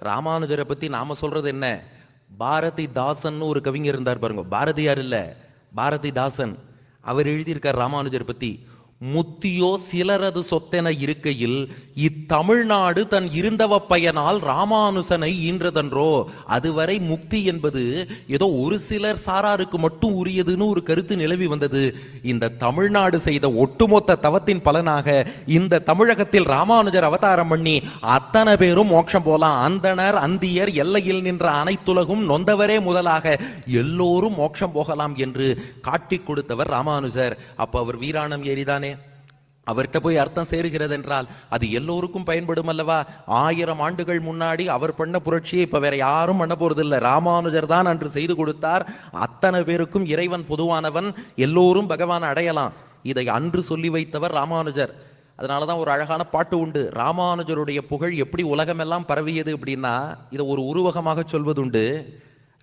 ராமானுஜரை பத்தி நாம சொல்றது என்ன? பாரதிதாசன் ஒரு கவிஞர் இருந்தார் பாருங்க, பாரதியார் இல்ல, பாரதிதாசன். அவர் எழுதியிருக்கார் ராமானுஜர் பத்தி. முத்தியோ சிலரது சொத்தென இருக்கையில் இத்தமிழ்நாடு தன் இருந்தவ பயனால் ராமானுசனை ஈன்றதன்றோ. அதுவரை முக்தி என்பது ஏதோ ஒரு சிலர் சாராருக்கு மட்டும் உரியதுன்னு ஒரு கருத்து நிலவி வந்தது. இந்த தமிழ்நாடு செய்த ஒட்டுமொத்த தவத்தின் பலனாக இந்த தமிழகத்தில் ராமானுஜர் அவதாரம் பண்ணி அத்தனை பேரும் மோட்சம் போலாம். அந்தனர் அந்தியர் எல்லையில் நின்ற அனைத்துலகும் நொந்தவரே முதலாக எல்லோரும் மோட்சம் போகலாம் என்று காட்டிக் கொடுத்தவர் ராமானுஜர். அப்ப அவர் வீராணம் ஏறிதானே, அவர்கிட்ட போய் அர்த்தம் சேருகிறது என்றால் அது எல்லோருக்கும் பயன்படும் அல்லவா? 1000 ஆண்டுகள் முன்னாடி அவர் பண்ண புரட்சியை இப்ப வேற யாரும் பண்ண போறது இல்லை. ராமானுஜர் தான் அன்று செய்து கொடுத்தார். அத்தனை பேருக்கும் இறைவன் பொதுவானவன், எல்லோரும் பகவான் அடையலாம். இதை அன்று சொல்லி வைத்தவர் ராமானுஜர். அதனாலதான் ஒரு அழகான பாட்டு உண்டு. ராமானுஜருடைய புகழ் எப்படி உலகமெல்லாம் பரவியது அப்படின்னா, இதை ஒரு உருவகமாக சொல்வதுண்டு.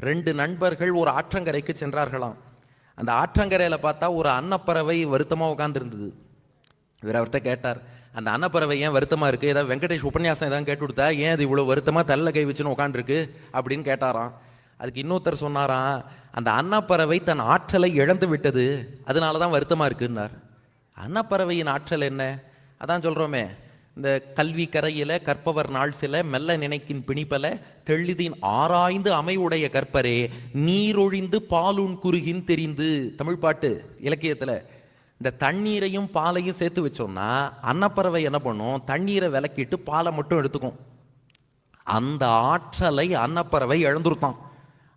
2 நண்பர்கள் ஒரு ஆற்றங்கரைக்கு சென்றார்களாம். அந்த ஆற்றங்கரையில பார்த்தா ஒரு அன்னப்பறவை வருத்தமா உட்கார்ந்து இருந்தது. இவர் அவர்கிட்ட கேட்டார், அந்த அன்னப்பறவை ஏன் வருத்தமா இருக்கு? ஏதாவது வெங்கடேஷ் உபன்யாசம் ஏதாவது கேட்டு கொடுத்தா ஏன் அது இவ்வளவு வருத்தமா தள்ள கை வச்சுன்னு உட்காந்துருக்கு அப்படின்னு கேட்டாராம். அதுக்கு இன்னொருத்தர் சொன்னாராம், அந்த அன்னப்பறவை தன் ஆற்றலை இழந்து விட்டது, அதனாலதான் வருத்தமா இருக்குன்னார். அன்னப்பறவையின் ஆற்றல் என்ன? அதான் சொல்றோமே, இந்த கல்வி கரையில கற்பவர் நாள் சில மெல்ல நினைக்கின் பிணிப்பல தெளிதின் ஆராய்ந்து அமைவுடைய கற்பரே நீரொழிந்து பாலுன் குறுகின் தெரிந்து. தமிழ் பாட்டு இலக்கியத்துல இந்த தண்ணீரையும் பாலையும் சேர்த்து வச்சோம்னா அன்னப்பறவை என்ன பண்ணும்? தண்ணீரை விலக்கிட்டு பாலை மட்டும் எடுத்துக்கும். அந்த ஆற்றலை அன்னப்பறவை இழந்துருத்தான்,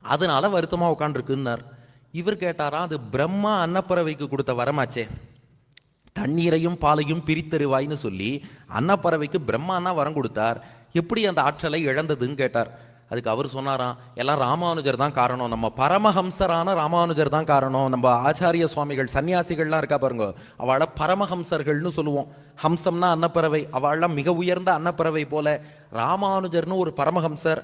அதனால வருத்தமா உட்காந்துருக்குன்னார். இவர் கேட்டாரா, அது பிரம்மா அன்னப்பறவைக்கு கொடுத்த வரமாச்சே, தண்ணீரையும் பாலையும் பிரித்தருவாய்னு சொல்லி அன்னப்பறவைக்கு பிரம்மானா வரம் கொடுத்தார், எப்படி அந்த ஆற்றலை இழந்ததுன்னு கேட்டார். அதுக்கு அவர் சொன்னாராம், எல்லாம் ராமானுஜர் தான் காரணம், நம்ம பரமஹம்சரான ராமானுஜர் தான் காரணம். நம்ம ஆச்சாரிய சுவாமிகள் சன்னியாசிகள்லாம் இருக்கா பாருங்க, அவளை பரமஹம்சர்கள்னு சொல்லுவோம். ஹம்சம்னா அன்னப்பறவை, அவள்லாம் மிக உயர்ந்த அன்னப்பறவை போல. ராமானுஜர்னு ஒரு பரமஹம்சர்,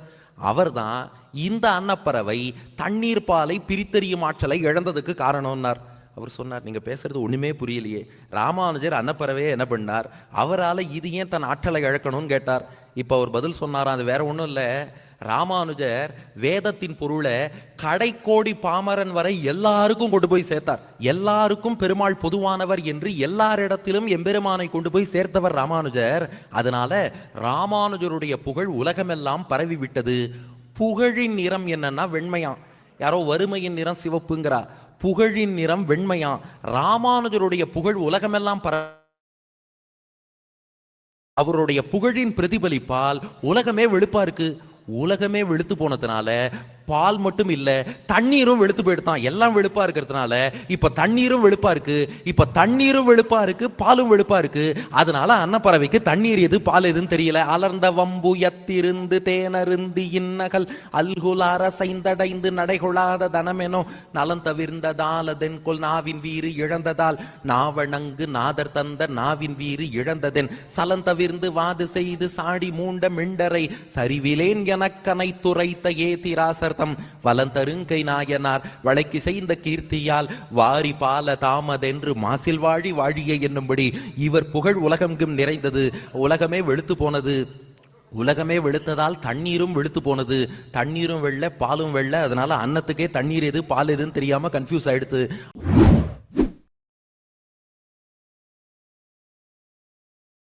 அவர் தான் இந்த அன்னப்பறவை தண்ணீர் பாலை பிரித்தறியும் ஆற்றலை இழந்ததுக்கு காரணம்னார். அவர் சொன்னார், நீங்க பேசுறது ஒண்ணுமே புரியலையே. ராமானுஜர் அன்னப்பறவையே என்ன பண்ணார்? அவரால் இது ஏன் தன் ஆற்றலை இழக்கணும்னு கேட்டார். இப்ப அவர் பதில் சொன்னாராம், அது வேற ஒன்றும் இல்லை, ராமானுஜர் வேதத்தின் பொருளை கடைக்கோடி பாமரன் வரை எல்லாருக்கும் கொண்டு போய் சேர்த்தார். எல்லாருக்கும் பெருமாள் பொதுவானவர் என்று எல்லாரிடத்திலும் எம்பெருமானை கொண்டு போய் சேர்த்தவர் ராமானுஜர். அதனால ராமானுஜருடைய புகழ் உலகமெல்லாம் பரவி விட்டது. புகழின் நிறம் என்னன்னா வெண்மையாம். யாரோ வறுமையின் நிறம் சிவப்புங்கிறா, புகழின் நிறம் வெண்மையாம். ராமானுஜருடைய புகழ் உலகமெல்லாம் அவருடைய புகழின் பிரதிபலிப்பால் உலகமே வெளுப்பா இருக்கு. உலகமே வெளுத்து போனதுனால பால் மட்டும் இல்ல, தண்ணீரும் வெளுத்து போயிடுதான். எல்லாம் வெளுப்பா இருக்கிறதுனால இப்ப தண்ணீரும் வெளுப்பா இருக்கு, இப்ப தண்ணீரும் வெளுப்பா இருக்கு, பாலும் வெளுப்பா இருக்கு. அதனால அன்னப்பறவைக்கு தண்ணீர் எது பால் எதுன்னு தெரியல. அலர்ந்த வம்பு எத்திருந்து தேனருந்து இன்னகல் அல்குலார சைந்தடைந்து நடைகொள்ளாத தனமெனோ நலம் தவிர்ந்ததால் அதென்கொள் நாவின் வீறு இழந்ததால் நாவணங்கு நாதர் தந்த நாவின் வீறு இழந்ததென் சலந்தவிர்ந்து வாது செய்து சாடி மூண்ட மிண்டரை சரிவிலேன் எனக்கனை துரைத்த ஏதிராசர் வலந்தருங்கை நாயனார் வளைக்கு செய்த கீர்த்தியால் வாரி பால தாமதென்று மாசில் வாழி வாழிய என்னும்படி இவர் புகழ் உலகெங்கும் நிறைந்தது. உலகமே வெளுத்து போனது. உலகமே வெளுத்ததால் தண்ணீரும் வெளுத்து போனது. தண்ணீரும் வெள்ள பாலும் வெள்ள, அதனால அன்னத்துக்கே தண்ணீர் எது பால் எதுன்னு தெரியாம கன்ஃபியூஸ் ஆயிடுது.